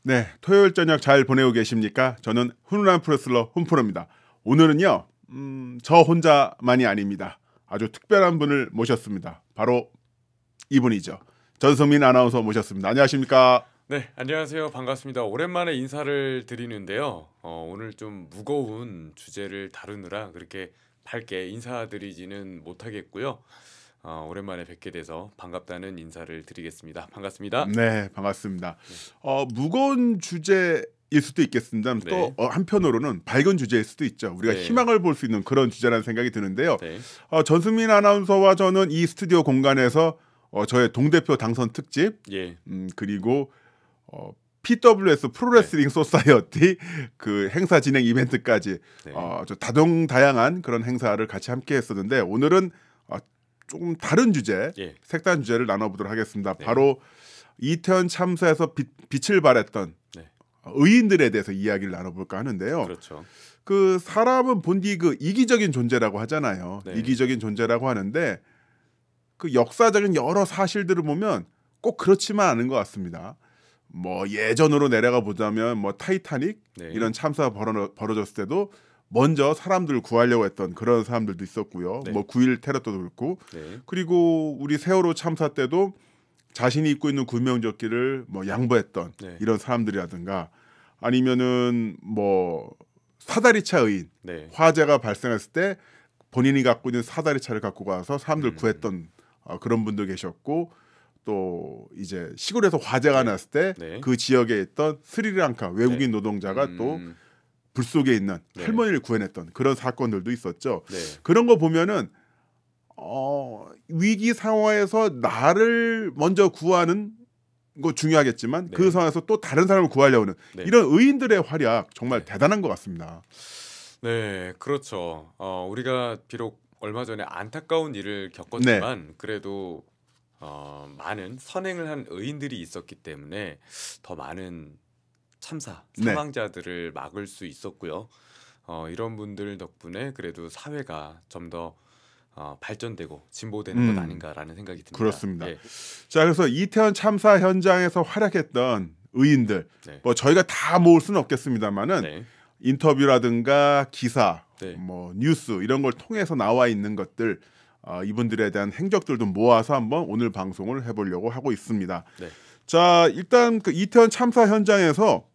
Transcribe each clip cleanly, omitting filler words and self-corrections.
네, 토요일 저녁 잘 보내고 계십니까? 저는 훈훈한 프로레슬러 훈프로입니다. 오늘은요, 저 혼자만이 아닙니다. 아주 특별한 분을 모셨습니다. 바로 이분이죠. 전성민 아나운서 모셨습니다. 안녕하십니까? 네, 안녕하세요. 반갑습니다. 오랜만에 인사를 드리는데요. 오늘 좀 무거운 주제를 다루느라 그렇게 밝게 인사드리지는 못하겠고요. 오랜만에 뵙게 돼서 반갑다는 인사를 드리겠습니다. 반갑습니다. 네, 반갑습니다. 무거운 주제일 수도 있겠습니다. 네. 또 한편으로는 밝은 주제일 수도 있죠. 우리가 네. 희망을 볼 수 있는 그런 주제라는 생각이 드는데요. 네. 전승민 아나운서와 저는 이 스튜디오 공간에서 저의 동대표 당선 특집, 예. 그리고 PWS 프로레슬링 소사이어티 그 행사 진행 이벤트까지 네. 저 다동다양한 그런 행사를 같이 함께 했었는데 오늘은 조금 다른 주제, 예. 색다른 주제를 나눠보도록 하겠습니다. 네. 바로 이태원 참사에서 빛을 발했던 네. 의인들에 대해서 이야기를 나눠볼까 하는데요. 그렇죠. 그 사람은 본디 그 이기적인 존재라고 하잖아요. 네. 이기적인 존재라고 하는데 그 역사적인 여러 사실들을 보면 꼭 그렇지만 않은 것 같습니다. 뭐 예전으로 내려가 보자면 뭐 타이타닉 네. 이런 참사가 벌어졌을 때도 먼저 사람들을 구하려고 했던 그런 사람들도 있었고요. 네. 뭐 9.11 테러 때도 그렇고 네. 그리고 우리 세월호 참사 때도 자신이 입고 있는 구명조끼를 뭐 양보했던 네. 이런 사람들이라든가 아니면은 뭐 사다리차 의인 네. 화재가 발생했을 때 본인이 갖고 있는 사다리차를 갖고 가서 사람들 구했던 그런 분도 계셨고 또 이제 시골에서 화재가 네. 났을 때 그 네. 지역에 있던 스리랑카 외국인 네. 노동자가 또 불 속에 있는 네. 할머니를 구해냈던 그런 사건들도 있었죠. 네. 그런 거 보면은 위기 상황에서 나를 먼저 구하는 거 중요하겠지만 네. 그 상황에서 또 다른 사람을 구하려고 하는 네. 이런 의인들의 활약 정말 네. 대단한 것 같습니다. 네, 그렇죠. 우리가 비록 얼마 전에 안타까운 일을 겪었지만 그래도 많은 선행을 한 의인들이 있었기 때문에 더 많은 참사 네. 사망자들을 막을 수 있었고요. 이런 분들 덕분에 그래도 사회가 좀 더 발전되고 진보되는 것 아닌가라는 생각이 듭니다. 그렇습니다. 예. 자, 그래서 이태원 참사 현장에서 활약했던 의인들, 네. 뭐 저희가 다 모을 수는 없겠습니다만은 네. 인터뷰라든가 기사, 네. 뭐 뉴스 이런 걸 통해서 나와 있는 것들, 이분들에 대한 행적들도 모아서 한번 오늘 방송을 해보려고 하고 있습니다. 네. 자, 일단 그 이태원 참사 현장에서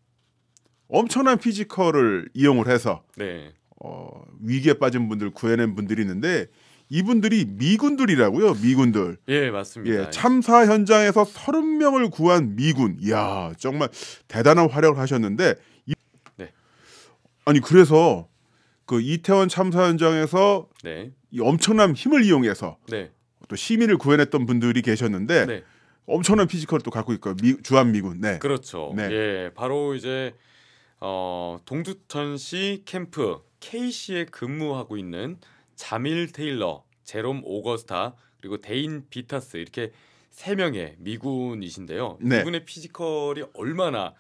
엄청난 피지컬을 이용을 해서 네. 위기에 빠진 분들 구해낸 분들이 있는데 이분들이 미군들이라고요. 미군들. 예, 맞습니다. 예, 참사 현장에서 30명을 구한 미군. 이야, 정말 대단한 활약을 하셨는데 네. 아니 그래서 그 이태원 참사 현장에서 네. 이 엄청난 힘을 이용해서 네. 또 시민을 구해냈던 분들이 계셨는데 네. 엄청난 피지컬을 또 갖고 있고 주한 미군. 네. 그렇죠. 네. 예, 바로 이제 동두천시 캠프 K시에 근무하고 있는 자밀 테일러, 제롬 오거스타 그리고 데인 비타스 이렇게 3명의 미군이신데요. 네. 이분의 피지컬이 얼마나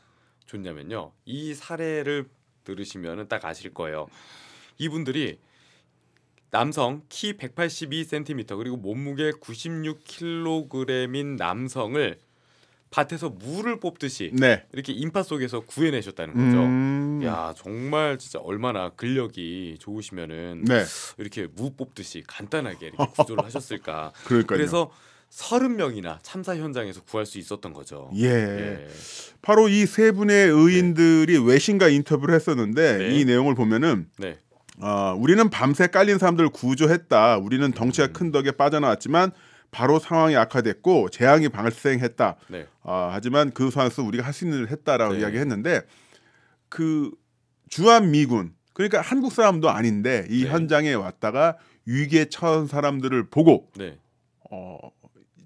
좋냐면요. 이 사례를 들으시면 딱 아실 거예요. 이분들이 남성 키 182cm 그리고 몸무게 96kg인 남성을 밭에서 물을 뽑듯이 네. 이렇게 인파 속에서 구해내셨다는 거죠. 야, 정말 진짜 얼마나 근력이 좋으시면은 네. 이렇게 무 뽑듯이 간단하게 이렇게 구조를 하셨을까. 그러니까요. 그래서 30명이나 참사 현장에서 구할 수 있었던 거죠. 예. 바로 이 세 분의 의인들이 외신과 인터뷰를 했었는데 네. 이 내용을 보면은 네. 우리는 밤새 깔린 사람들을 구조했다. 우리는 덩치가 큰 덕에 빠져나왔지만 바로 상황이 악화됐고 재앙이 발생했다. 네. 하지만 그 상황에서 우리가 할 수 있는 일을 했다라고 네. 이야기했는데 그 주한 미군 그러니까 한국 사람도 아닌데 이 네. 현장에 왔다가 위기에 처한 사람들을 보고 네.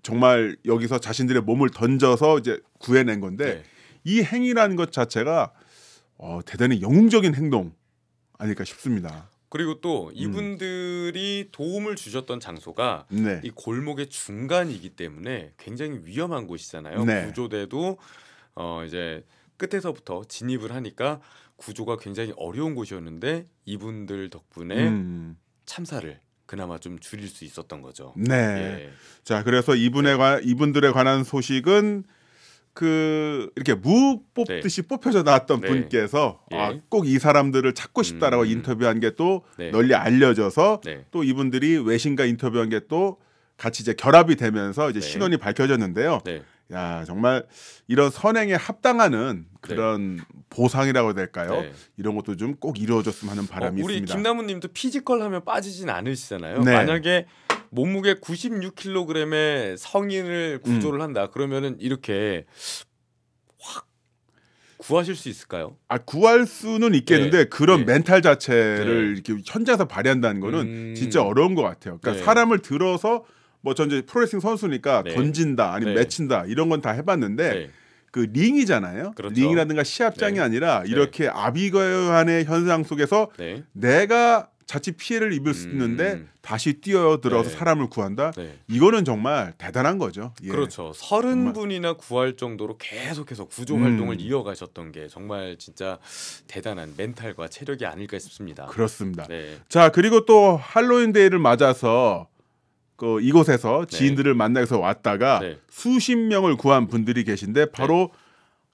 정말 여기서 자신들의 몸을 던져서 이제 구해낸 건데 네. 이 행위라는 것 자체가 대단히 영웅적인 행동 아닐까 싶습니다. 그리고 또 이분들이 도움을 주셨던 장소가 네. 이 골목의 중간이기 때문에 굉장히 위험한 곳이잖아요. 네. 구조대도 이제 끝에서부터 진입을 하니까 구조가 굉장히 어려운 곳이었는데 이분들 덕분에 참사를 그나마 좀 줄일 수 있었던 거죠. 네. 예. 자, 그래서 이분들에 관한 소식은 이렇게 무 뽑듯이 뽑혀져 나왔던 네. 분께서 예. 꼭 이 사람들을 찾고 싶다라고 인터뷰한 게 또 네. 널리 알려져서 네. 또 이분들이 외신과 인터뷰한 게 또 같이 이제 결합이 되면서 이제 네. 신원이 밝혀졌는데요. 네. 야, 정말 이런 선행에 합당하는 그런 보상이라고 해야 될까요? 네. 이런 것도 좀 꼭 이루어졌으면 하는 바람이 우리 있습니다. 김남훈님도 피지컬 하면 빠지진 않으시잖아요. 네. 만약에 몸무게 96kg의 성인을 구조를 한다. 그러면은 이렇게 확 구하실 수 있을까요? 구할 수는 있겠는데 그런 네. 멘탈 자체를 이렇게 현장에서 발휘한다는 거는 진짜 어려운 것 같아요. 그러니까 네. 사람을 들어서 뭐 전 이제 프로레슬링 선수니까 네. 던진다 아니면 네. 맺힌다 이런 건 다 해봤는데 네. 그 링이잖아요. 그렇죠. 링이라든가 시합장이 네. 아니라 이렇게 아비규환의 현상 속에서 네. 내가 자칫 피해를 입을 수 있는데 다시 뛰어들어서 네. 사람을 구한다. 네. 이거는 정말 대단한 거죠. 예. 그렇죠. 30분이나 구할 정도로 계속해서 구조 활동을 이어가셨던 게 정말 진짜 대단한 멘탈과 체력이 아닐까 싶습니다. 그렇습니다. 네. 자, 그리고 또 할로윈 데이를 맞아서 이곳에서 지인들을 만나기 위해서 왔다가 네. 수십 명을 구한 분들이 계신데 바로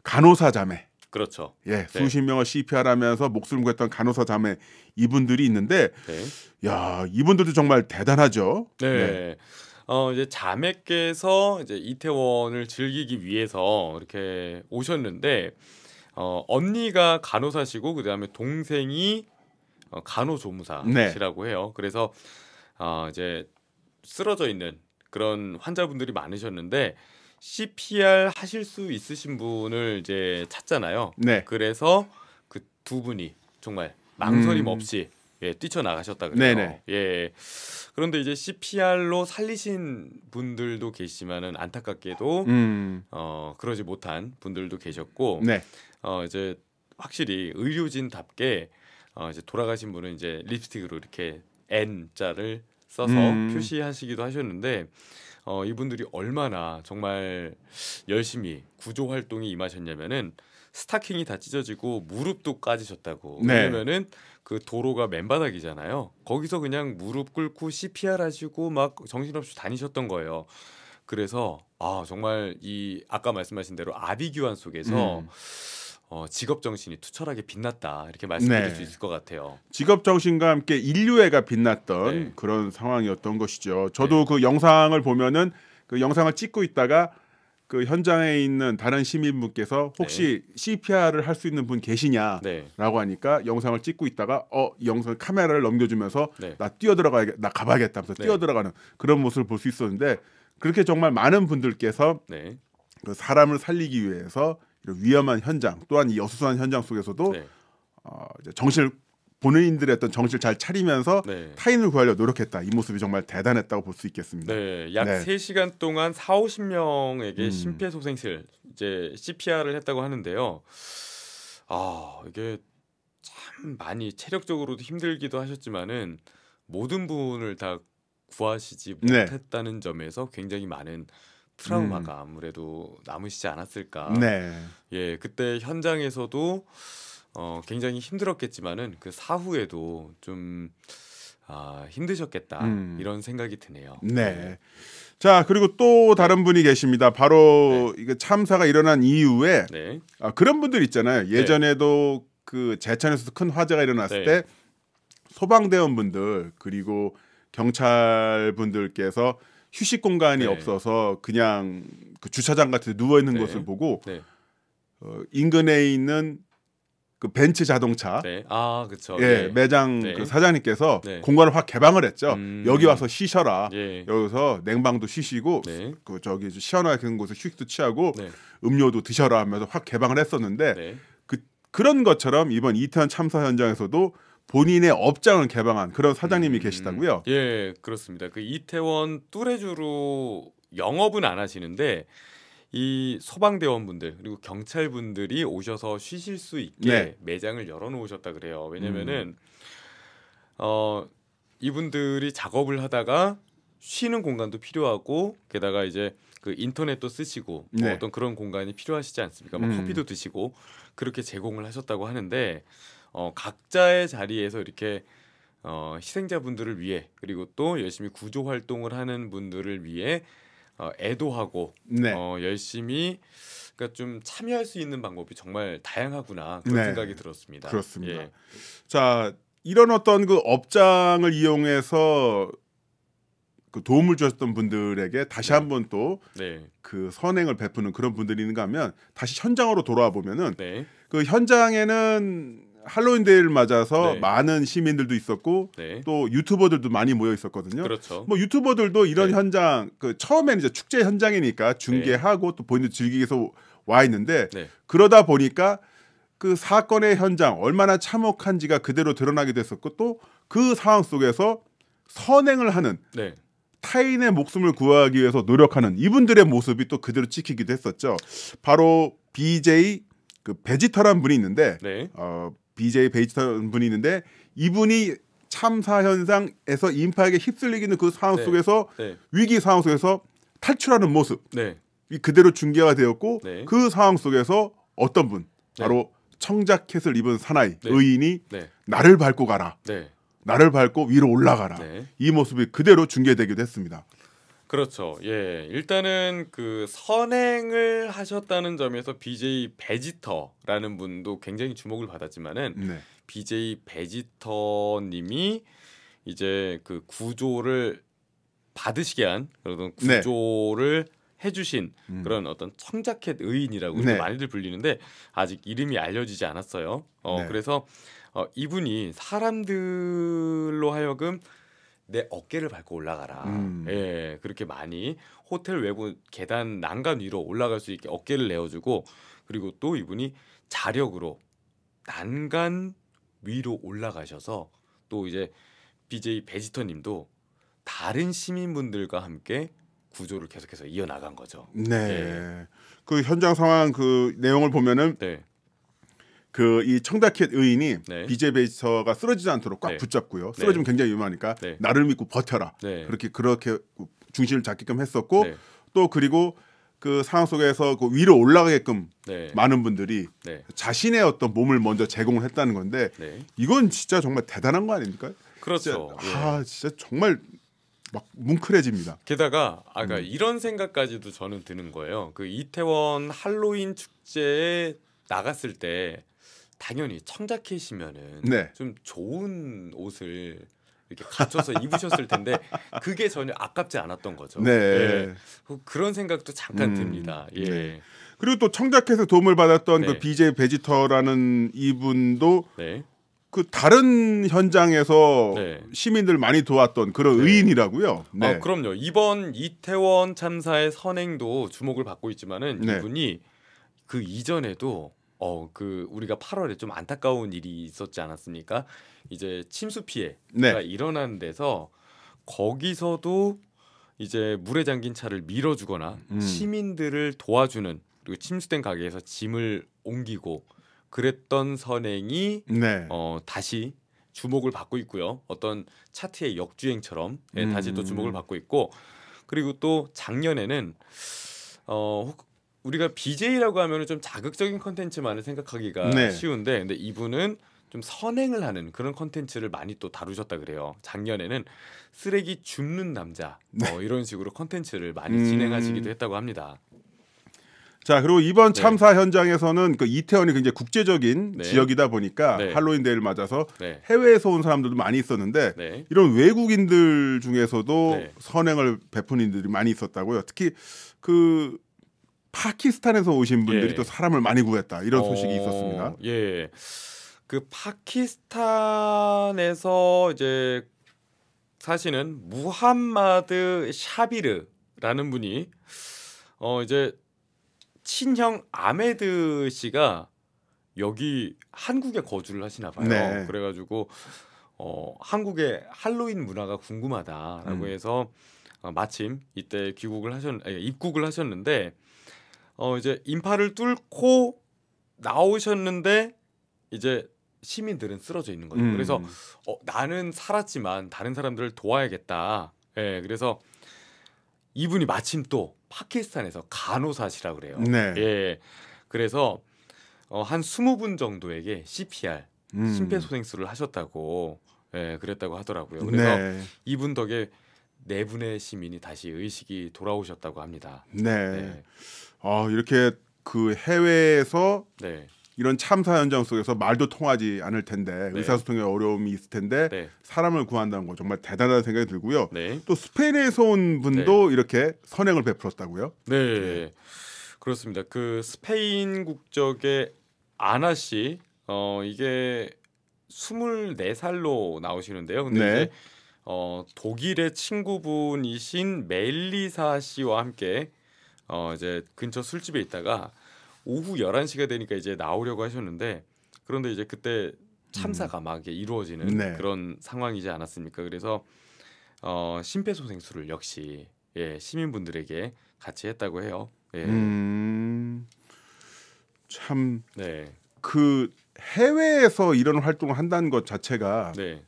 간호사 자매. 그렇죠. 예, 수십 명을 CPR하면서 목숨을 구했던 간호사 자매 이분들이 있는데, 네. 야, 이분들도 정말 대단하죠. 네. 이제 자매께서 이제 이태원을 즐기기 위해서 이렇게 오셨는데 언니가 간호사시고 그다음에 동생이 간호조무사시라고 해요. 그래서 이제 쓰러져 있는 그런 환자분들이 많으셨는데 CPR 하실 수 있으신 분을 이제 찾잖아요. 네. 그래서 그 두 분이 정말 망설임 없이 뛰쳐나가셨다 그래요. 네네. 예. 그런데 이제 CPR로 살리신 분들도 계시지만은 안타깝게도 그러지 못한 분들도 계셨고 네. 이제 확실히 의료진답게 이제 돌아가신 분은 이제 립스틱으로 이렇게 N자를 써서 표시하시기도 하셨는데 이분들이 얼마나 정말 열심히 구조 활동에 임하셨냐면은 스타킹이 다 찢어지고 무릎도 까지셨다고. 네. 왜냐면은 그 도로가 맨바닥이잖아요. 거기서 그냥 무릎 꿇고 CPR 하시고 막 정신없이 다니셨던 거예요. 그래서 정말 이 아까 말씀하신 대로 아비규환 속에서 직업 정신이 투철하게 빛났다 이렇게 말씀드릴 수 있을 것 같아요. 직업 정신과 함께 인류애가 빛났던 그런 상황이었던 것이죠. 저도 그 영상을 보면은 그 영상을 찍고 있다가 그 현장에 있는 다른 시민분께서 혹시 CPR을 할 수 있는 분 계시냐라고 하니까 영상을 찍고 있다가 이 영상 카메라를 넘겨주면서 나 나 가봐야겠다 하면서 뛰어들어가는 그런 모습을 볼 수 있었는데 그렇게 정말 많은 분들께서 그 사람을 살리기 위해서 이런 위험한 현장 또한 이 어수선한 현장 속에서도 이제 본인들의 어떤 정신을 잘 차리면서 타인을 구하려 노력했다. 이 모습이 정말 대단했다고 볼 수 있겠습니다. 네, 약 3시간 동안 40~50명에게 심폐소생술 이제 CPR을 했다고 하는데요. 이게 참 많이 체력적으로도 힘들기도 하셨지만은 모든 분을 다 구하시지 못했다는 점에서 굉장히 많은 트라우마가 아무래도 남으시지 않았을까. 예, 그때 현장에서도 굉장히 힘들었겠지만은 그 사후에도 좀 힘드셨겠다 이런 생각이 드네요. 네. 자, 그리고 또 다른 분이 계십니다. 바로 이게 참사가 일어난 이후에 그런 분들 있잖아요. 예전에도 그 제천에서 큰 화재가 일어났을 때 소방대원분들 그리고 경찰분들께서 휴식 공간이 없어서 그냥 그 주차장 같은 데 누워 있는 것을 보고 인근에 있는 그 벤츠 자동차, 그렇죠. 매장 그 사장님께서 공간을 확 개방을 했죠. 여기 와서 쉬셔라. 여기서 냉방도 쉬시고, 그 저기 시원하게 곳에 휴식도 취하고, 음료도 드셔라 하면서 확 개방을 했었는데, 그런 것처럼 이번 이태원 참사 현장에서도 본인의 업장을 개방한 그런 사장님이 계시다고요. 예, 그렇습니다. 그 이태원 뚜레쥬로 영업은 안 하시는데. 이 소방대원분들 그리고 경찰분들이 오셔서 쉬실 수 있게 매장을 열어놓으셨다 그래요. 왜냐면은 이분들이 작업을 하다가 쉬는 공간도 필요하고 게다가 이제 그 인터넷도 쓰시고 어떤 그런 공간이 필요하시지 않습니까? 뭐 커피도 드시고 그렇게 제공을 하셨다고 하는데 각자의 자리에서 이렇게 희생자분들을 위해 그리고 또 열심히 구조 활동을 하는 분들을 위해 애도하고 네. 열심히 그러니까 좀 참여할 수 있는 방법이 정말 다양하구나 그런 네. 생각이 들었습니다. 그렇습니다. 예. 자, 이런 어떤 그 업장을 이용해서 그 도움을 주셨던 분들에게 다시 네. 한번 또 네. 그 선행을 베푸는 그런 분들이 있는가 하면 다시 현장으로 돌아와 보면은 네. 그 현장에는 할로윈 데이를 맞아서 네. 많은 시민들도 있었고 네. 또 유튜버들도 많이 모여 있었거든요. 그렇죠. 뭐 유튜버들도 이런 네. 현장 그 처음에는 이제 축제 현장이니까 중계하고 또 본인들 즐기기 위해서 와 있는데 네. 그러다 보니까 그 사건의 현장 얼마나 참혹한지가 그대로 드러나게 됐었고 또 그 상황 속에서 선행을 하는 네. 타인의 목숨을 구하기 위해서 노력하는 이분들의 모습이 또 그대로 찍히기도 했었죠. 바로 BJ 그 베지터라는 분이 있는데 네. BJ 베지터라는 분이 있는데 이분이 참사 현장에서 인파에게 휩쓸리기는 그 상황 네. 속에서 네. 위기 상황 속에서 탈출하는 모습 네. 이 그대로 중계가 되었고 네. 그 상황 속에서 어떤 분 바로 청자켓을 입은 사나이 네. 의인이 네. 나를 밟고 가라. 네. 나를 밟고 위로 올라가라. 네. 이 모습이 그대로 중계되기도 했습니다. 그렇죠. 예. 일단은 그 선행을 하셨다는 점에서 BJ 베지터라는 분도 굉장히 주목을 받았지만은 네. BJ 베지터 님이 이제 그 구조를 받으시게 한 그런 네. 구조를 해주신 그런 어떤 청자켓 의인이라고 네. 많이들 불리는데 아직 이름이 알려지지 않았어요. 네. 그래서 이분이 사람들로 하여금 내 어깨를 밟고 올라가라. 예, 그렇게 많이 호텔 외부 계단 난간 위로 올라갈 수 있게 어깨를 내어주고 그리고 또 이분이 자력으로 난간 위로 올라가셔서 또 이제 BJ 베지터님도 다른 시민분들과 함께 구조를 계속해서 이어나간 거죠. 네. 예. 그 현장 상황 그 내용을 보면은 네, 그 이 청자켓 의인이 네. BJ 베이서가 쓰러지지 않도록 꽉 네. 붙잡고요. 쓰러지면 굉장히 위험하니까 네. 나를 믿고 버텨라. 네. 그렇게 중심을 잡게끔 했었고 네. 또 그리고 그 상황 속에서 그 위로 올라가게끔 네. 많은 분들이 네. 자신의 어떤 몸을 먼저 제공을 했다는 건데 네. 이건 진짜 정말 대단한 거 아닙니까? 그렇죠. 진짜, 예. 진짜 정말 막 뭉클해집니다. 게다가 아까 이런 생각까지도 저는 드는 거예요. 그 이태원 할로윈 축제에 나갔을 때 당연히 청자켓이면은 네. 좀 좋은 옷을 이렇게 갖춰서 입으셨을 텐데 그게 전혀 아깝지 않았던 거죠. 네. 예. 그런 생각도 잠깐 듭니다. 예. 네. 그리고 또 청자켓에 도움을 받았던 네. 그 BJ 베지터라는 이분도 네. 그 다른 현장에서 네. 시민들 많이 도왔던 그런 네. 의인이라고요. 네. 그럼요. 이번 이태원 참사의 선행도 주목을 받고 있지만은 네. 이분이 그 이전에도 그 우리가 8월에 좀 안타까운 일이 있었지 않았습니까? 이제 침수 피해가 네. 일어난 데서 거기서도 이제 물에 잠긴 차를 밀어주거나 시민들을 도와주는 그리고 침수된 가게에서 짐을 옮기고 그랬던 선행이 네. 다시 주목을 받고 있고요. 어떤 차트의 역주행처럼 다시 또 주목을 받고 있고 그리고 또 작년에는 우리가 BJ라고 하면은 좀 자극적인 컨텐츠만을 생각하기가 네. 쉬운데 근데 이분은 좀 선행을 하는 그런 컨텐츠를 많이 또 다루셨다 그래요. 작년에는 쓰레기 줍는 남자 이런 식으로 컨텐츠를 많이 진행하시기도 했다고 합니다. 자, 그리고 이번 네. 참사 현장에서는 그 이태원이 굉장히 국제적인 네. 지역이다 보니까 네. 할로윈 데이를 맞아서 네. 해외에서 온 사람들도 많이 있었는데 네. 이런 외국인들 중에서도 네. 선행을 베푼 이들이 많이 있었다고요. 특히 그 파키스탄에서 오신 분들이 예. 또 사람을 많이 구했다 이런 소식이 있었습니다. 예. 그 파키스탄에서 이제 사실은 무함마드 샤비르라는 분이 이제 친형 아메드 씨가 여기 한국에 거주를 하시나 봐요. 네. 그래가지고 한국의 할로윈 문화가 궁금하다라고 해서 마침 이때 입국을 하셨는데 이제 인파를 뚫고 나오셨는데 이제 시민들은 쓰러져 있는 거죠. 그래서 나는 살았지만 다른 사람들을 도와야겠다. 예, 그래서 이분이 마침 또 파키스탄에서 간호사시라 그래요. 네. 예, 그래서 한 20분 정도에게 CPR 심폐소생술을 하셨다고 그랬다고 하더라고요. 그래서 네. 이분 덕에 4분의 시민이 다시 의식이 돌아오셨다고 합니다. 네. 네. 이렇게 그 해외에서 네. 이런 참사 현장 속에서 말도 통하지 않을 텐데 네. 의사소통에 어려움이 있을 텐데 네. 사람을 구한다는 거 정말 대단하다는 생각이 들고요. 네. 또 스페인에서 온 분도 이렇게 선행을 베풀었다고요? 네. 그렇습니다. 그 스페인 국적의 아나 씨, 이게 24살로 나오시는데요. 근데 네. 이제 독일의 친구분이신 멜리사 씨와 함께 이제 근처 술집에 있다가 오후 11시가 되니까 이제 나오려고 하셨는데, 그런데 이제 그때 참사가 막 이렇게 이루어지는 네. 그런 상황이지 않았습니까? 그래서 심폐소생술을 역시 시민분들에게 같이 했다고 해요. 예. 참 네. 그 해외에서 이런 활동을 한다는 것 자체가 네.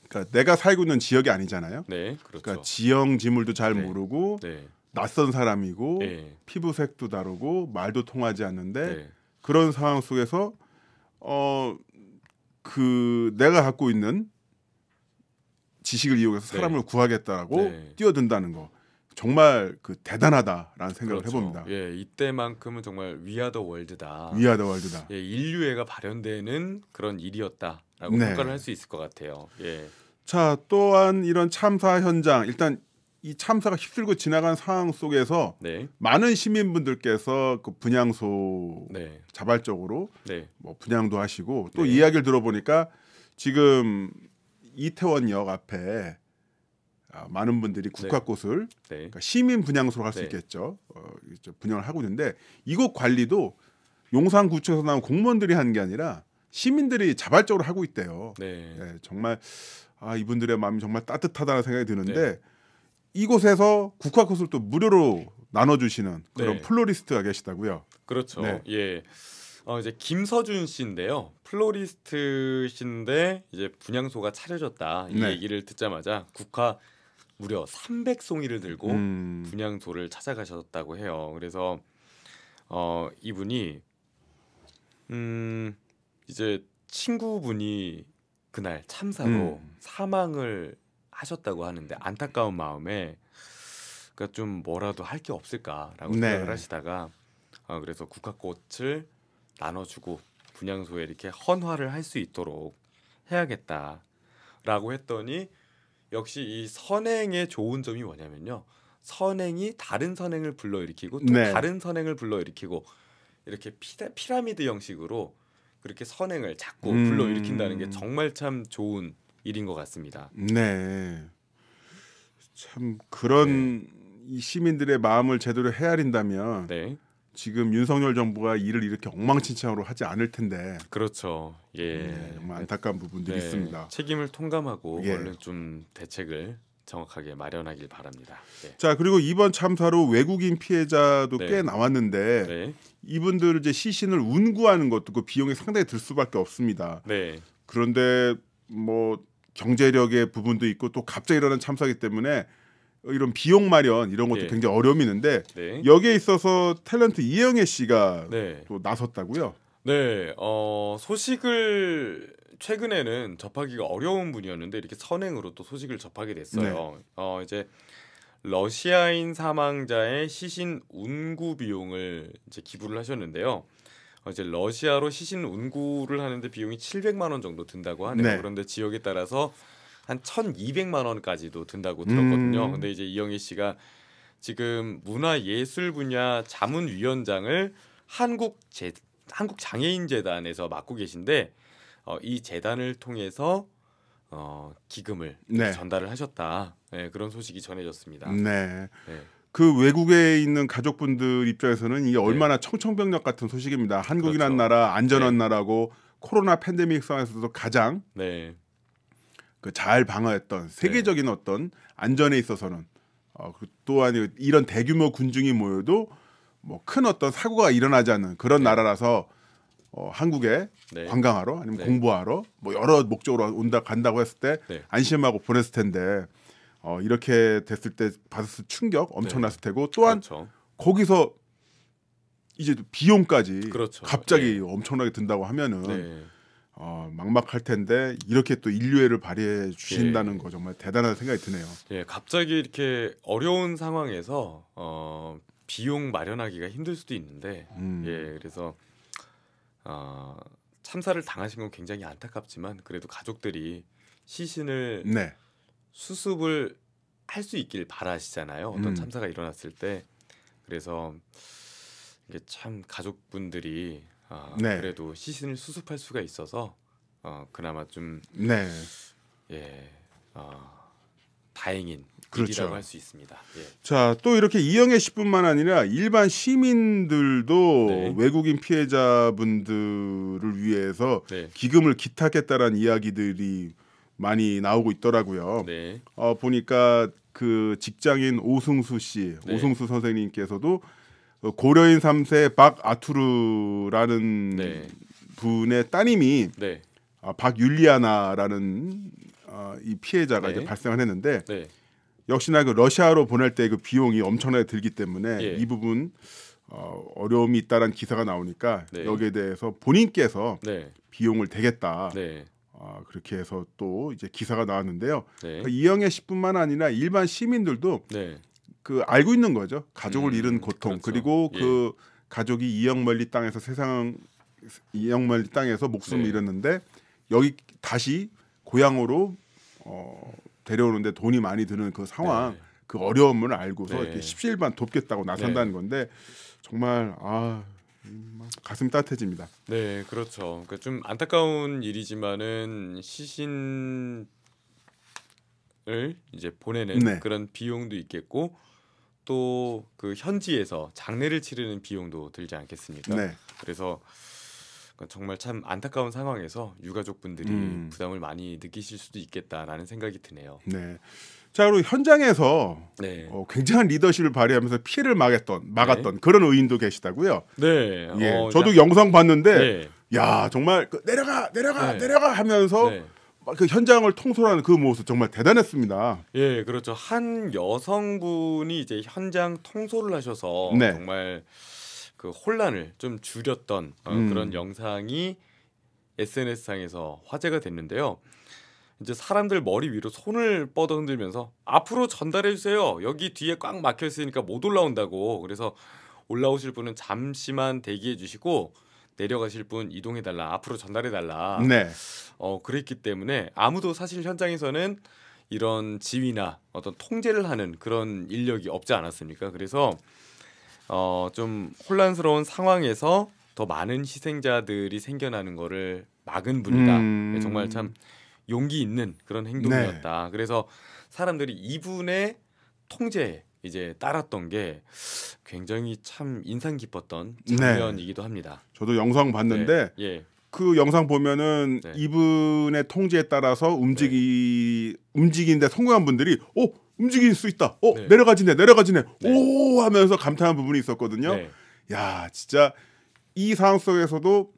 그러니까 내가 살고 있는 지역이 아니잖아요. 네. 그렇죠. 그러니까 지형 지물도 잘 네. 모르고 네. 낯선 사람이고 네. 피부색도 다르고 말도 통하지 않는데 네. 그런 상황 속에서 그 내가 갖고 있는 지식을 이용해서 사람을 구하겠다라고 네. 뛰어든다는 거 정말 그 대단하다라는 생각을 그렇죠. 해봅니다. 예, 이때만큼은 정말 위아더 월드다. 위아더 월드다. 예, 인류애가 발현되는 그런 일이었다라고 네. 평가를 할 수 있을 것 같아요. 예. 자, 또한 이런 참사 현장 일단 이 참사가 휩쓸고 지나간 상황 속에서 네. 많은 시민분들께서 그 분향소 네. 자발적으로 네. 뭐 분향도 하시고 또 네. 이야기를 들어보니까 지금 이태원역 앞에 많은 분들이 국화꽃을 네. 그러니까 시민 분향소로 할 수 네. 있겠죠. 분양을 하고 있는데 이곳 관리도 용산구청에서 나온 공무원들이 하는 게 아니라 시민들이 자발적으로 하고 있대요. 네. 네, 정말 이분들의 마음이 정말 따뜻하다는 생각이 드는데 네. 이곳에서 국화꽃을 또 무료로 나눠주시는 그런 네. 플로리스트가 계시다고요. 그렇죠. 네. 예. 이제 김서준 씨인데요. 플로리스트신데 이제 분향소가 차려졌다. 이 네. 얘기를 듣자마자 국화 무려 300송이를 들고 분향소를 찾아가셨다고 해요. 그래서 이분이 이제 친구분이 그날 참사로 사망을 하셨다고 하는데 안타까운 마음에 그러니까 좀 뭐라도 할 게 없을까라고 네. 생각을 하시다가 그래서 국화꽃을 나눠주고 분향소에 이렇게 헌화를 할 수 있도록 해야겠다라고 했더니 역시 이 선행의 좋은 점이 뭐냐면요. 선행이 다른 선행을 불러일으키고 또 네. 다른 선행을 불러일으키고 이렇게 피라미드 형식으로 그렇게 선행을 자꾸 불러일으킨다는 게 정말 참 좋은 일인 것 같습니다. 네. 참 그런 이 시민들의 마음을 제대로 헤아린다면 네, 지금 윤석열 정부가 일을 이렇게 엉망진창으로 하지 않을 텐데 그렇죠. 예, 네, 정말 안타까운 부분들이 네, 있습니다. 책임을 통감하고 예. 얼른 좀 대책을 정확하게 마련하길 바랍니다. 네. 자, 그리고 이번 참사로 외국인 피해자도 네. 꽤 나왔는데 네, 이분들 이제 시신을 운구하는 것도 그 비용이 상당히 들 수밖에 없습니다. 네, 그런데 뭐 경제력의 부분도 있고 또 갑자기 일어난 참사이기 때문에 이런 비용 마련 이런 것도 예. 굉장히 어려움이 있는데 네, 여기에 있어서 탤런트 이영애 씨가 네. 또 나섰다고요. 네, 소식을 최근에는 접하기가 어려운 분이었는데 이렇게 선행으로 또 소식을 접하게 됐어요. 이제 러시아인 사망자의 시신 운구 비용을 이제 기부를 하셨는데요. 이제 러시아로 시신 운구를 하는데 비용이 700만 원 정도 든다고 하네요. 네. 그런데 지역에 따라서 한 1,200만 원까지도 든다고 들었거든요. 근데 이제 이영희 씨가 지금 문화예술 분야 자문위원장을 한국 장애인재단에서 맡고 계신데 이 재단을 통해서 기금을 네. 전달을 하셨다. 네, 그런 소식이 전해졌습니다. 네. 네. 그 외국에 있는 가족분들 입장에서는 이게 얼마나 청천벽력 같은 소식입니다. 한국이란 그렇죠. 나라 안전한 네. 나라고 코로나 팬데믹 상황에서도 가장 네, 그 잘 방어했던 세계적인 어떤 안전에 있어서는 또한 이런 대규모 군중이 모여도 뭐 큰 어떤 사고가 일어나지 않는 그런 네. 나라라서 한국에 네. 관광하러 아니면 네. 공부하러 뭐 여러 목적으로 간다고 했을 때 네. 안심하고 보냈을 텐데 이렇게 됐을 때 받았을 충격 엄청났을 테고 또한 그렇죠. 거기서 이제 비용까지 그렇죠. 갑자기 네. 엄청나게 든다고 하면은 네. 막막할 텐데 이렇게 또 인류애를 발휘해 주신다는 예. 거 정말 대단한 생각이 드네요. 예, 갑자기 이렇게 어려운 상황에서 비용 마련하기가 힘들 수도 있는데 예, 그래서 참사를 당하신 건 굉장히 안타깝지만 그래도 가족들이 시신을 네. 수습을 할 수 있길 바라시잖아요. 어떤 음. 참사가 일어났을 때. 그래서 이게 참 가족분들이 네. 그래도 시신을 수습할 수가 있어서 그나마 좀 네. 예, 다행인 그렇죠. 일이라고 할 수 있습니다. 예. 자, 또 이렇게 이영애 씨뿐만 아니라 일반 시민들도 네. 외국인 피해자분들을 위해서 네. 기금을 기탁했다라는 이야기들이 많이 나오고 있더라고요. 네. 보니까 그 직장인 오승수 씨, 네. 오승수 선생님께서도 고려인 3세 박아투르라는 네. 분의 따님이 네. 박율리아나라는 이 피해자가 네. 이제 발생을 했는데 네. 역시나 그 러시아로 보낼 때 그 비용이 엄청나게 들기 때문에 예. 이 부분 어려움이 있다라는 기사가 나오니까 네. 여기에 대해서 본인께서 네. 비용을 대겠다. 네. 그렇게 해서 또 이제 기사가 나왔는데요. 네. 이영애 씨뿐만 아니라 일반 시민들도 네. 그 알고 있는 거죠. 가족을 잃은 고통. 그렇죠. 그리고 예. 그 가족이 이영멀리 땅에서 이영멀리 땅에서 목숨을 네. 잃었는데 여기 다시 고향으로 데려오는데 돈이 많이 드는 그 상황, 네. 그 어려움을 알고서 네. 이렇게 십시일반 돕겠다고 나선다는 건데 정말 가슴이 따뜻해집니다. 네, 그렇죠. 그러니까 좀 안타까운 일이지만은 시신을 이제 보내는 네. 그런 비용도 있겠고 또 그 현지에서 장례를 치르는 비용도 들지 않겠습니까? 네. 그래서 정말 참 안타까운 상황에서 유가족분들이 부담을 많이 느끼실 수도 있겠다라는 생각이 드네요. 네. 자, 그리고 현장에서 네. 굉장한 리더십을 발휘하면서 피해를 막았던 그런 의인도 계시다고요. 네. 예, 저도 영상 봤는데 네. 야 정말 내려가 네. 하면서 네. 그 현장을 통솔하는 그 모습 정말 대단했습니다. 예, 그렇죠. 한 여성분이 이제 현장 통솔을 하셔서 네. 정말 그 혼란을 좀 줄였던 그런 영상이 SNS상에서 화제가 됐는데요. 이제 사람들 머리 위로 손을 뻗어 흔들면서 앞으로 전달해 주세요. 여기 뒤에 꽉 막혀 있으니까 못 올라온다고. 그래서 올라오실 분은 잠시만 대기해 주시고 내려가실 분 이동해 달라. 앞으로 전달해 달라. 네. 그랬기 때문에 아무도 사실 현장에서는 이런 지휘나 어떤 통제를 하는 그런 인력이 없지 않았습니까? 그래서 좀 혼란스러운 상황에서 더 많은 희생자들이 생겨나는 거를 막은 분이다. 네, 정말 참 용기 있는 그런 행동이었다. 네. 그래서 사람들이 이분의 통제에 이제 따랐던 게 굉장히 참 인상 깊었던 장면이기도 합니다. 저도 영상 봤는데 네. 예. 그 영상 보면은 네. 이분의 통제에 따라서 움직이는데 성공한 분들이 움직일 수 있다. 네. 내려가지네. 네. 오 하면서 감탄한 부분이 있었거든요. 네. 야, 진짜 이 상황 속에서도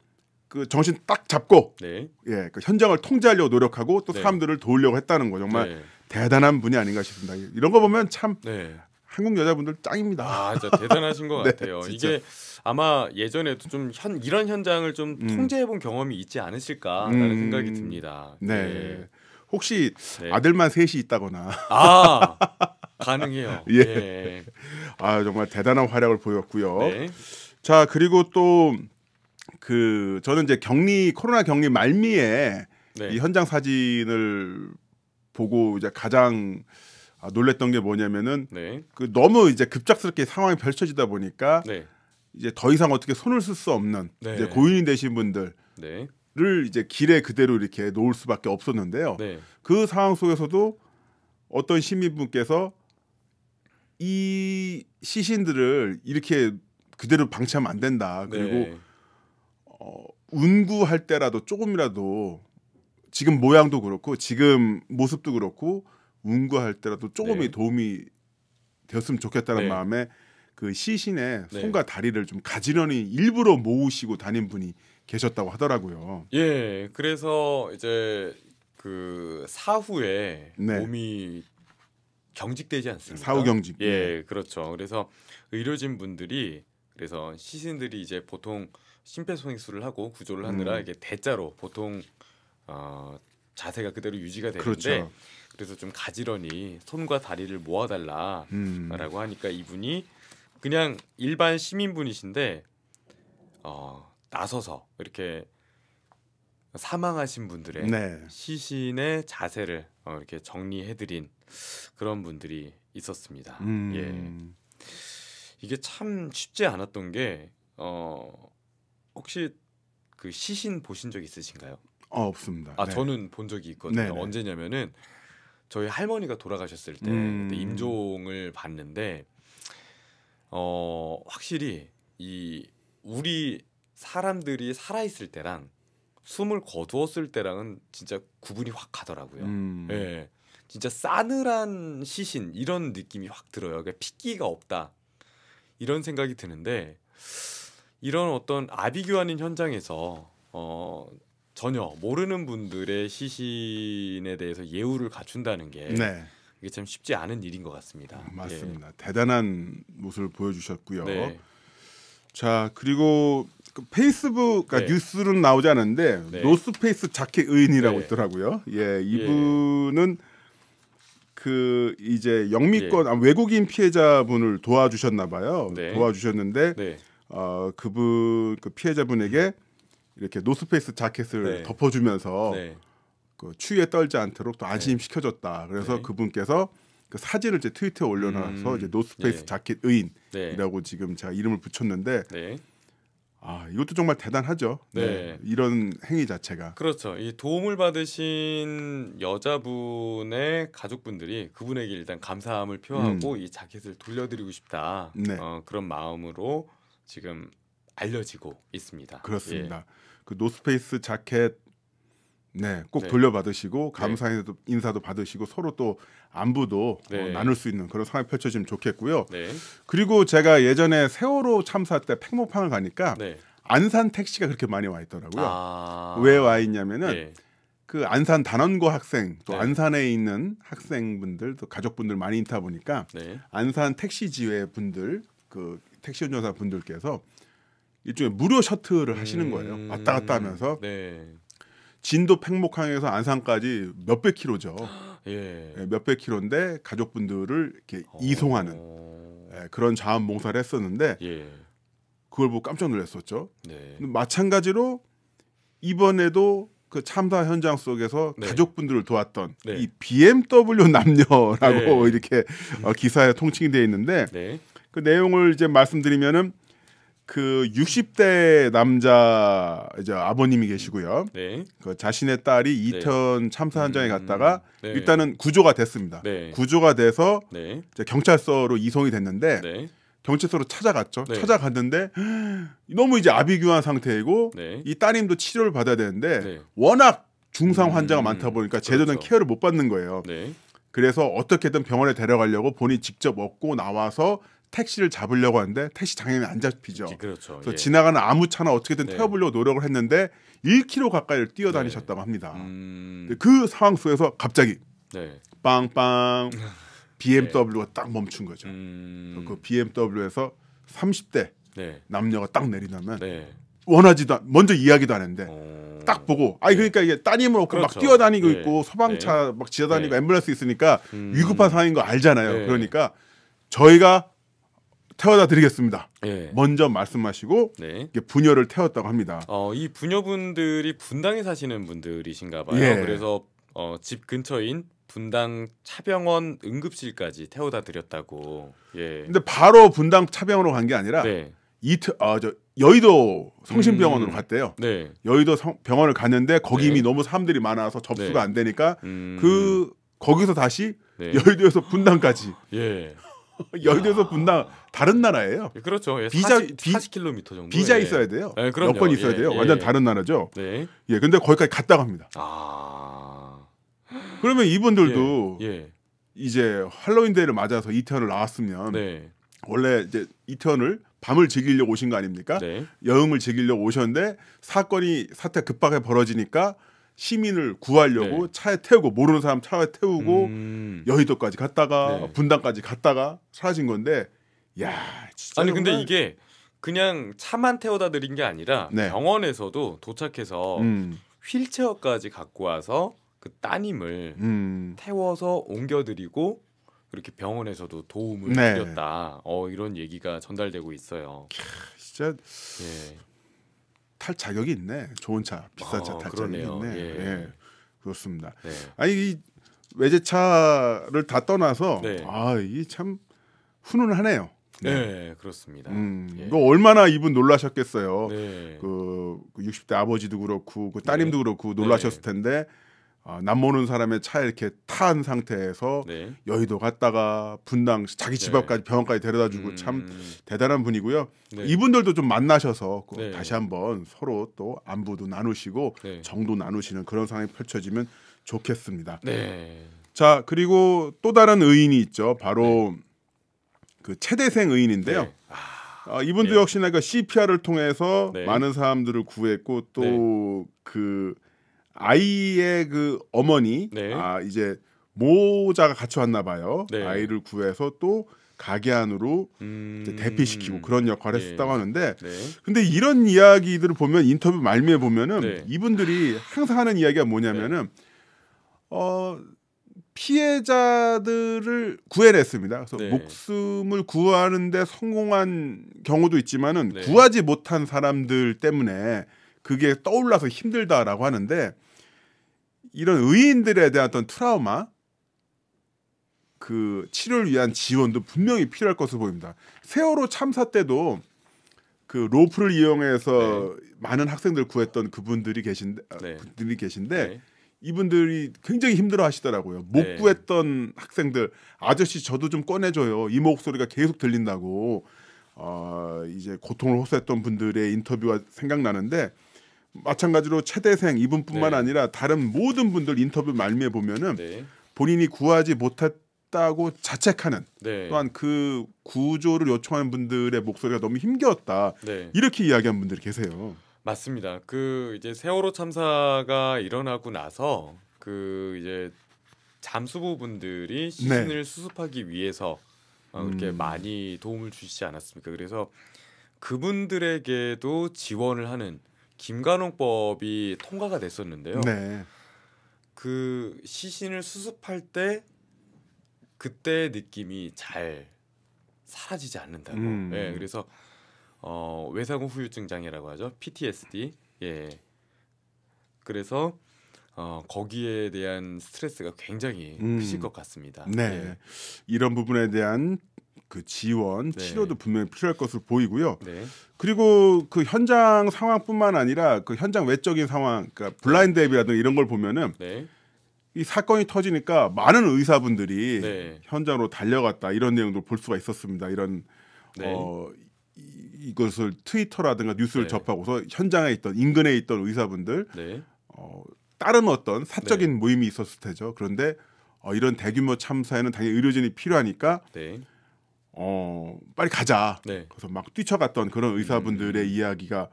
그 정신 딱 잡고 네. 예, 그 현장을 통제하려고 노력하고 또 네. 사람들을 도우려고 했다는 거 정말 네. 대단한 분이 아닌가 싶습니다. 이런 거 보면 참 네. 한국 여자분들 짱입니다. 진짜 대단하신 것 네, 같아요. 진짜. 이게 아마 예전에도 좀 이런 현장을 좀 통제해본 경험이 있지 않으실까라는 생각이 듭니다. 네. 혹시 네. 아들만 셋이 있다거나 가능해요. 예. 예. 정말 대단한 활약을 보였고요. 네. 자, 그리고 또 저는 이제 코로나 격리 말미에 네. 이 현장 사진을 보고 이제 가장 놀랬던 게 뭐냐면은 네. 너무 이제 급작스럽게 상황이 펼쳐지다 보니까 네. 이제 더 이상 어떻게 손을 쓸 수 없는 네. 이제 고인이 되신 분들을 네. 이제 길에 그대로 이렇게 놓을 수밖에 없었는데요. 네. 그 상황 속에서도 어떤 시민분께서 이 시신들을 이렇게 그대로 방치하면 안 된다. 그리고 네. 운구할 때라도 조금이라도 지금 모양도 그렇고 지금 모습도 그렇고 운구할 때라도 조금이 네. 도움이 되었으면 좋겠다는 네. 마음에 그 시신의 네. 손과 다리를 좀 가지런히 일부러 모으시고 다닌 분이 계셨다고 하더라고요. 예. 그래서 이제 그 사후에 네. 몸이 경직되지 않습니까? 사후 경직. 예, 그렇죠. 그래서 의료진 분들이 그래서 시신들이 이제 보통 심폐소생술을 하고 구조를 하느라 이게 대자로 보통 자세가 그대로 유지가 되는데 그렇죠. 그래서 좀 가지런히 손과 다리를 모아달라라고 하니까 이분이 그냥 일반 시민분이신데 나서서 이렇게 사망하신 분들의 네. 시신의 자세를 이렇게 정리해드린 그런 분들이 있었습니다. 예. 이게 참 쉽지 않았던 게 혹시 그 시신 보신 적 있으신가요? 없습니다. 아 네. 저는 본 적이 있거든요. 네네. 언제냐면은 저희 할머니가 돌아가셨을 때 그때 임종을 봤는데 확실히 이 우리 사람들이 살아 있을 때랑 숨을 거두었을 때랑은 진짜 구분이 확 가더라고요. 예, 진짜 싸늘한 시신 이런 느낌이 확 들어요. 그러니까 핏기가 없다 이런 생각이 드는데 이런 어떤 아비규환인 현장에서 전혀 모르는 분들의 시신에 대해서 예우를 갖춘다는 게 네. 이게 참 쉽지 않은 일인 것 같습니다. 맞습니다. 대단한 모습을 보여주셨고요. 네. 자 그리고 그 페이스북 네. 뉴스는 나오지 않은데 네. 노스페이스 자켓 의인이라고 네. 있더라고요. 예, 이분은 그 이제 영미권 예. 외국인 피해자분을 도와주셨나 봐요. 네. 도와주셨는데 네. 그분 그 피해자분에게 이렇게 노스페이스 자켓을 네. 덮어주면서 네. 그 추위에 떨지 않도록 또 안심시켜줬다. 그래서 네. 그분께서 그 사진을 이제 트위터에 올려놔서 이제 노스페이스 네. 자켓 네. 의인이라고 지금 제가 이름을 붙였는데 네. 이것도 정말 대단하죠. 네. 이런 행위 자체가. 그렇죠. 이 도움을 받으신 여자분의 가족분들이 그분에게 일단 감사함을 표하고 이 자켓을 돌려드리고 싶다. 네. 그런 마음으로 지금 알려지고 있습니다. 그렇습니다. 그 노스페이스 자켓 꼭 네. 돌려받으시고 감사 인사도 받으시고 서로 또 안부도 네. 나눌 수 있는 그런 상황이 펼쳐지면 좋겠고요. 네. 그리고 제가 예전에 세월호 참사 때 팽목항을 가니까 네. 안산 택시가 그렇게 많이 와 있더라고요. 왜 와 있냐면은 네. 그 안산 단원고 학생 또 네. 안산에 있는 학생분들 또 가족분들 많이 있다 보니까 네. 안산 택시지회 분들 그 택시 운전사 분들께서 일종의 무료 셔틀을 하시는 거예요. 왔다 갔다 하면서 네. 진도 팽목항에서 안산까지 몇백 킬로죠. 예. 몇백 킬로인데 가족분들을 이렇게 이송하는 그런 자원봉사를 했었는데 예. 그걸 보고 깜짝 놀랐었죠. 네. 마찬가지로 이번에도 그 참사 현장 속에서 네. 가족분들을 도왔던 네. 이 BMW 남녀라고 네. 이렇게 기사에 통칭이 되어 있는데 네. 그 내용을 이제 말씀드리면은 그 60대 남자 이제 아버님이 계시고요. 네. 그 자신의 딸이 이태원 참사 현장에 갔다가 네. 일단은 구조가 됐습니다. 네. 구조가 돼서 네. 이제 경찰서로 이송이 됐는데 네. 경찰서로 찾아갔죠. 네. 찾아갔는데 너무 이제 아비규환 상태이고 네. 이 따님도 치료를 받아야 되는데 네. 워낙 중상 환자가 많다 보니까 제대로 된 그렇죠. 케어를 못 받는 거예요. 네. 그래서 어떻게든 병원에 데려가려고 본인이 직접 얻고 나와서 택시를 잡으려고 하는데 택시 당연히 안 잡히죠. 그렇죠. 그래서 예. 지나가는 아무 차나 어떻게든 네. 태워보려고 노력을 했는데 1km 가까이를 뛰어다니셨다고 합니다. 근데 그 상황 속에서 갑자기 네. 빵빵 BMW가 딱 멈춘 거죠. 그 BMW에서 30대 네. 남녀가 딱 내리나면 네. 원하지도 먼저 이야기도 안 했는데 딱 보고 그러니까 이게 따님을 얻고 그렇죠. 막 뛰어다니고 네. 있고 소방차 막 지나다니고 네. 앰뷸런스 있으니까 위급한 상황인 거 알잖아요. 네. 그러니까 저희가 태워다 드리겠습니다. 예. 먼저 말씀하시고 네. 이게 부녀를 태웠다고 합니다. 이 부녀분들이 분당에 사시는 분들이신가 봐요. 예. 그래서 집 근처인 분당 차병원 응급실까지 태워다 드렸다고. 예. 근데 바로 분당 차병원으로 간 게 아니라 네. 여의도 성심병원으로 갔대요. 네. 여의도 병원을 갔는데 거기 네. 이미 너무 사람들이 많아서 접수가 네. 안 되니까 거기서 다시 네. 여의도에서 분당까지 예. 여의도에서 분당 다른 나라예요. 예, 그렇죠. 예, 비자- 40km 정도. 비자 예. 있어야 돼요. 네, 그럼요. 여권 있어야 예, 돼요. 예. 완전 다른 나라죠. 네. 예, 근데 거기까지 갔다고 합니다. 그러면 이분들도 예. 이제 할로윈 데이를 맞아서 이태원을 나왔으면 네. 원래 이제 이태원을 밤을 즐기려고 오신 거 아닙니까? 네. 여흥을 즐기려고 오셨는데 사태가 급하게 벌어지니까 시민을 구하려고 네. 차에 태우고 모르는 사람 차에 태우고 여의도까지 갔다가 네. 분당까지 갔다가 사라진 건데 야 진짜 아니 근데 정말 이게 그냥 차만 태워다 드린 게 아니라 네. 병원에서도 도착해서 휠체어까지 갖고 와서 그 따님을 태워서 옮겨드리고 그렇게 병원에서도 도움을 네. 드렸다. 이런 얘기가 전달되고 있어요. 진짜 예. 탈 자격이 있네. 좋은 차, 비싼 차 탈 자격이 그러네요. 있네. 예. 예. 그렇습니다. 네. 아니 이 외제차를 다 떠나서 네. 이게 참 훈훈하네요. 네, 그렇습니다. 예. 너 얼마나 이분 놀라셨겠어요. 네. 그 60대 아버지도 그렇고 그 따님도 그렇고 놀라셨을 네. 텐데 남모르는 사람의 차에 이렇게 탄 상태에서 네. 여의도 갔다가 분당 자기 집 네. 앞까지 병원까지 데려다주고 참 대단한 분이고요. 네. 이분들도 좀 만나셔서 네. 다시 한번 서로 또 안부도 나누시고 네. 정도 나누시는 그런 상황이 펼쳐지면 좋겠습니다. 네. 자, 그리고 또 다른 의인이 있죠. 바로 그 최대생 의인인데요. 네. 이분도 네. 역시나 그 CPR을 통해서 네. 많은 사람들을 구했고 또 그 아이의 그 어머니 네. 이제 모자가 같이 왔나 봐요. 네. 아이를 구해서 또 가게 안으로 이제 대피시키고 그런 역할을 네. 했었다고 하는데 네. 근데 이런 이야기들을 보면 인터뷰 말미에 보면은 네. 이분들이 항상 하는 이야기가 뭐냐면은 피해자들을 구해냈습니다. 그래서 네. 목숨을 구하는데 성공한 경우도 있지만은 네. 구하지 못한 사람들 때문에 그게 떠올라서 힘들다라고 하는데 이런 의인들에 대한 어떤 트라우마 그 치료를 위한 지원도 분명히 필요할 것으로 보입니다. 세월호 참사 때도 그 로프를 이용해서 많은 학생들 구했던 그분들이 계신데 네. 이분들이 굉장히 힘들어하시더라고요. 못 네. 구했던 학생들 아저씨 저도 좀 꺼내줘요. 이 목소리가 계속 들린다고 이제 고통을 호소했던 분들의 인터뷰가 생각나는데 마찬가지로 최대생 이분뿐만 네. 아니라 다른 모든 분들 인터뷰 말미에 보면은 네. 본인이 구하지 못했다고 자책하는 네. 또한 그 구조를 요청하는 분들의 목소리가 너무 힘겨웠다. 네. 이렇게 이야기한 분들이 계세요. 맞습니다. 그 이제 세월호 참사가 일어나고 나서 그 이제 잠수부분들이 시신을 수습하기 위해서 그렇게 많이 도움을 주시지 않았습니까? 그래서 그분들에게도 지원을 하는 김관홍법이 통과가 됐었는데요. 네. 그 시신을 수습할 때 그때의 느낌이 잘 사라지지 않는다고. 예, 그래서 외상후 후유증 장애라고 하죠. PTSD. 예. 그래서 거기에 대한 스트레스가 굉장히 크실 것 같습니다. 네. 예. 이런 부분에 대한 그 지원, 네. 치료도 분명히 필요할 것으로 보이고요. 네. 그리고 그 현장 상황뿐만 아니라 그 현장 외적인 상황, 그러니까 블라인드 앱이라든가 이런 걸 보면은 네. 이 사건이 터지니까 많은 의사분들이 네. 현장으로 달려갔다 이런 내용도 볼 수가 있었습니다. 이런 네. 이것을 트위터라든가 뉴스를 네. 접하고서 현장에 있던 인근에 있던 의사분들 네. 다른 어떤 사적인 모임이 있었을 테죠. 그런데 이런 대규모 참사에는 당연히 의료진이 필요하니까 네. 빨리 가자. 네. 그래서 막 뛰쳐갔던 그런 의사분들의 이야기가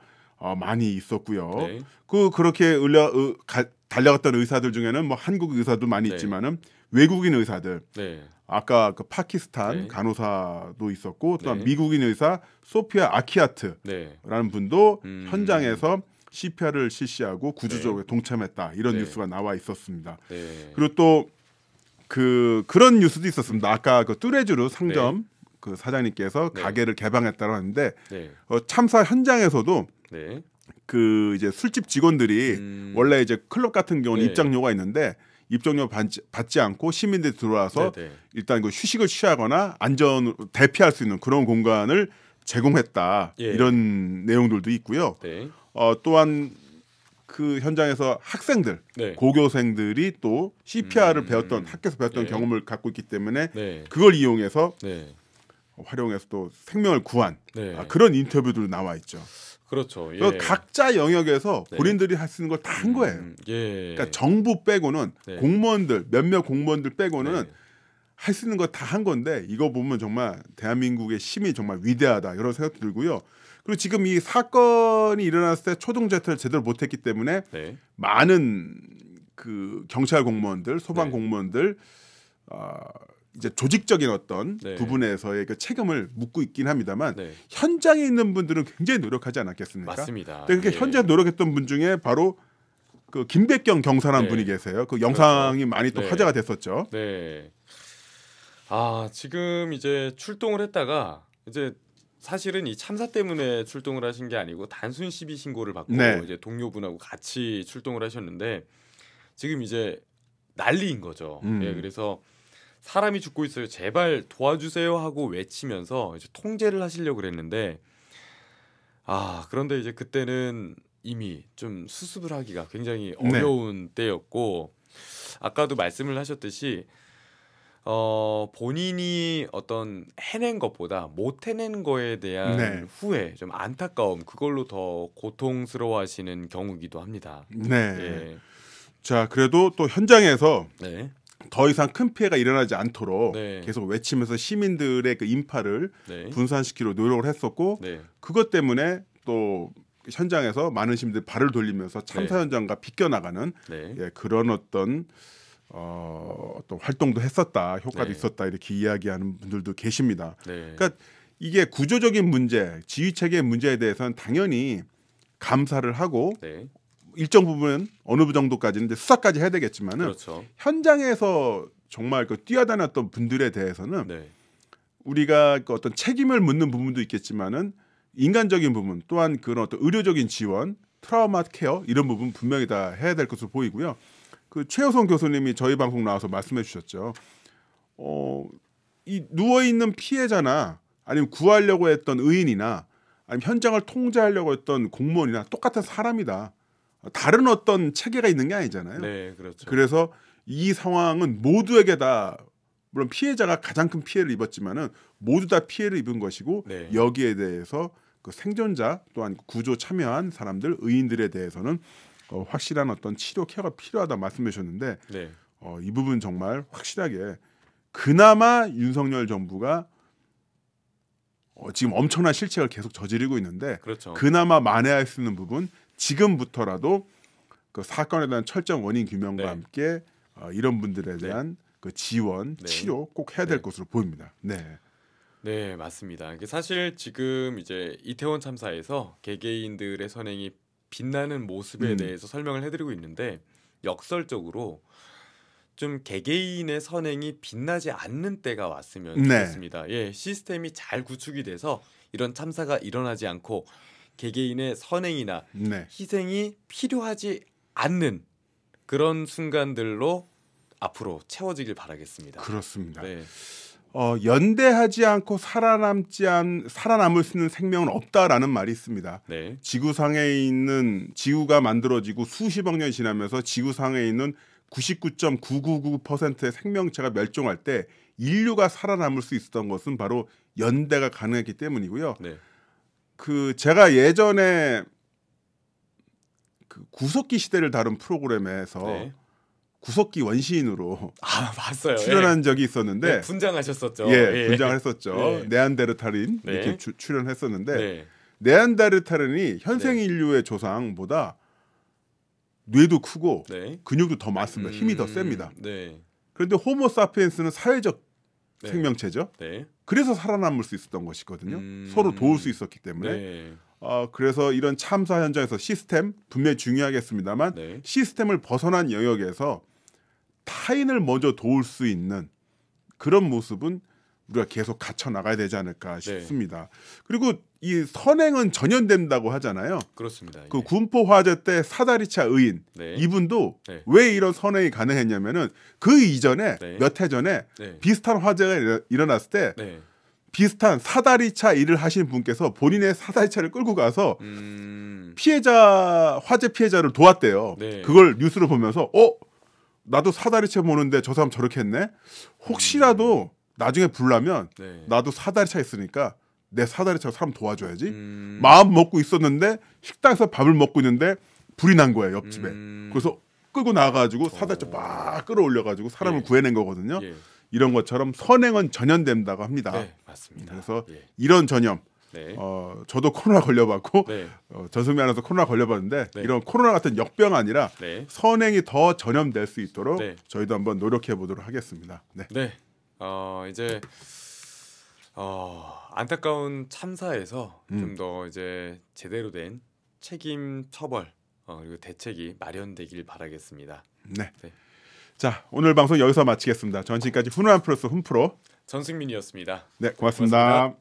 많이 있었고요. 네. 그렇게 달려갔던 의사들 중에는 뭐 한국 의사도 많이 네. 있지만은 외국인 의사들 네. 아까 그 파키스탄 네. 간호사도 있었고 또한 네. 미국인 의사 소피아 아키아트라는 네. 분도 현장에서 CPR을 실시하고 구조조에 네. 동참했다 이런 네. 뉴스가 나와 있었습니다. 네. 그리고 또 그런 뉴스도 있었습니다. 아까 그 뚜레쥬르 상점 그 사장님께서 네. 가게를 개방했다고 하는데 네. 참사 현장에서도 네. 그 이제 술집 직원들이 원래 이제 클럽 같은 경우는 네. 입장료가 있는데 입장료 받지 않고 시민들이 들어와서 네. 네. 일단 그 휴식을 취하거나 안전 대피할 수 있는 그런 공간을 제공했다 예. 이런 내용들도 있고요. 네. 또한 그 현장에서 학생들, 네. 고교생들이 또 CPR을 배웠던 학교에서 배웠던 네. 경험을 갖고 있기 때문에 네. 그걸 이용해서 네. 활용해서 또 생명을 구한 네. 그런 인터뷰도 나와 있죠. 그렇죠. 예. 각자 영역에서 네. 본인들이 할 수 있는 걸 다 한 거예요. 예. 그러니까 정부 빼고는 네. 공무원들 몇몇 공무원들 빼고는 네. 할 수 있는 거 다 한 건데 이거 보면 정말 대한민국의 힘이 정말 위대하다 이런 생각도 들고요. 그리고 지금 이 사건이 일어났을 때 초동 제태를 제대로 못했기 때문에 네. 많은 그 경찰 공무원들, 소방 네. 공무원들 이제 조직적인 어떤 네. 부분에서의 그 책임을 묻고 있긴 합니다만 네. 현장에 있는 분들은 굉장히 노력하지 않았겠습니까? 맞습니다. 그러니까 예. 현장에 노력했던 분 중에 바로 그 김백경 경사라는 네. 분이 계세요. 그 영상이 많이 또 네. 화제가 됐었죠. 네. 아, 지금 이제 출동을 했다가 이제 사실은 이 참사 때문에 출동을 하신 게 아니고 단순 시비 신고를 받고 네. 이제 동료분하고 같이 출동을 하셨는데 지금 이제 난리인 거죠. 예, 그래서 사람이 죽고 있어요. 제발 도와주세요 하고 외치면서 이제 통제를 하시려고 그랬는데 그런데 이제 그때는 이미 좀 수습을 하기가 굉장히 어려운 때였고 아까도 말씀을 하셨듯이 본인이 어떤 해낸 것보다 못 해낸 거에 대한 네. 후회, 좀 안타까움 그걸로 더 고통스러워하시는 경우이기도 합니다. 네. 예. 자, 그래도 또 현장에서 네. 더 이상 큰 피해가 일어나지 않도록 네. 계속 외치면서 시민들의 그 인파를 네. 분산시키려 노력을 했었고 네. 그것 때문에 또 현장에서 많은 시민들이 발을 돌리면서 참사 네. 현장과 비껴나가는 네. 예, 그런 어떤 활동도 했었다, 효과도 네. 있었다 이렇게 이야기하는 분들도 계십니다. 네. 그러니까 이게 구조적인 문제, 지휘 체계의 문제에 대해서는 당연히 감사를 하고 네. 일정 부분은 어느 정도까지는 이제 수사까지 해야 되겠지만은 그렇죠. 현장에서 정말 그 뛰어다녔던 분들에 대해서는 네. 우리가 그 어떤 책임을 묻는 부분도 있겠지만은 인간적인 부분 또한 그런 어떤 의료적인 지원, 트라우마 케어 이런 부분 분명히 다 해야 될 것으로 보이고요. 그 최효성 교수님이 저희 방송 나와서 말씀해 주셨죠. 이 누워 있는 피해자나 아니면 구하려고 했던 의인이나 아니면 현장을 통제하려고 했던 공무원이나 똑같은 사람이다. 다른 어떤 체계가 있는 게 아니잖아요. 네, 그렇죠. 그래서 이 상황은 모두에게 다 물론 피해자가 가장 큰 피해를 입었지만은 모두 다 피해를 입은 것이고 네. 여기에 대해서 그 생존자 또한 구조 참여한 사람들 의인들에 대해서는 확실한 어떤 치료 케어가 필요하다 말씀해 주셨는데 네. 이 부분 정말 확실하게 그나마 윤석열 정부가 지금 엄청난 실책을 계속 저지르고 있는데 그렇죠. 그나마 만회할 수 있는 부분 지금부터라도 그 사건에 대한 철저한 원인 규명과 네. 함께 이런 분들에 대한 그 지원, 네. 치료 꼭 해야 될 네. 것으로 보입니다. 네. 네, 맞습니다. 이게 사실 지금 이제 이태원 참사에서 개개인들의 선행이 빛나는 모습에 대해서 설명을 해드리고 있는데 역설적으로 좀 개개인의 선행이 빛나지 않는 때가 왔으면 네. 좋겠습니다. 예, 시스템이 잘 구축이 돼서 이런 참사가 일어나지 않고 개개인의 선행이나 네. 희생이 필요하지 않는 그런 순간들로 앞으로 채워지길 바라겠습니다. 그렇습니다. 네. 연대하지 않고 살아남을 수 있는 생명은 없다라는 말이 있습니다. 네. 지구상에 있는 지구가 만들어지고 수십억 년이 지나면서 지구상에 있는 99.999%의 생명체가 멸종할 때 인류가 살아남을 수 있었던 것은 바로 연대가 가능했기 때문이고요. 네. 그 제가 예전에 그 구석기 시대를 다룬 프로그램에서 네. 구석기 원시인으로 봤어요. 출연한 적이 있었는데 네, 분장하셨었죠. 예, 분장을 했었죠. 네. 네안데르탈인 네. 이렇게 출연했었는데 네. 네안데르탈인이 현생 네. 인류의 조상보다 뇌도 크고 네. 근육도 더 많습니다. 힘이 더 셉니다. 네. 그런데 호모 사피엔스는 사회적 네. 생명체죠. 네. 그래서 살아남을 수 있었던 것이거든요. 서로 도울 수 있었기 때문에. 네. 그래서 이런 참사 현장에서 시스템 분명히 중요하겠습니다만 네. 시스템을 벗어난 영역에서 타인을 먼저 도울 수 있는 그런 모습은 우리가 계속 갖춰 나가야 되지 않을까 싶습니다. 그리고 이 선행은 전염된다고 하잖아요. 그렇습니다. 그 군포 화재 때 사다리차 의인 네. 이분도 네. 왜 이런 선행이 가능했냐면은 그 이전에 네. 몇 해 전에 네. 비슷한 화재가 일어났을 때 네. 비슷한 사다리차 일을 하신 분께서 본인의 사다리차를 끌고 가서 화재 피해자를 도왔대요. 네. 그걸 뉴스로 보면서 나도 사다리차 모는데 저 사람 저렇게 했네. 혹시라도 나중에 불나면 네. 나도 사다리차 있으니까 내 사다리차 사람 도와줘야지. 마음 먹고 있었는데 식당에서 밥을 먹고 있는데 불이 난 거예요, 옆집에. 그래서 끌고 나가가지고 사다리차 막 끌어올려가지고 사람을 예. 구해낸 거거든요. 예. 이런 것처럼 선행은 전염된다고 합니다. 네, 맞습니다. 그래서 예. 이런 전염, 네. 저도 코로나 걸려봤고 네. 전승미 아나운서 코로나 걸려봤는데 네. 이런 코로나 같은 역병 아니라 네. 선행이 더 전염될 수 있도록 네. 저희도 한번 노력해 보도록 하겠습니다. 네. 네. 이제 안타까운 참사에서 좀 더 이제 제대로 된 책임 처벌 그리고 대책이 마련되길 바라겠습니다. 네. 네. 자, 오늘 방송 여기서 마치겠습니다. 전 지금까지 훈훈한 프로스 훈프로 전승민이었습니다. 네, 고맙습니다.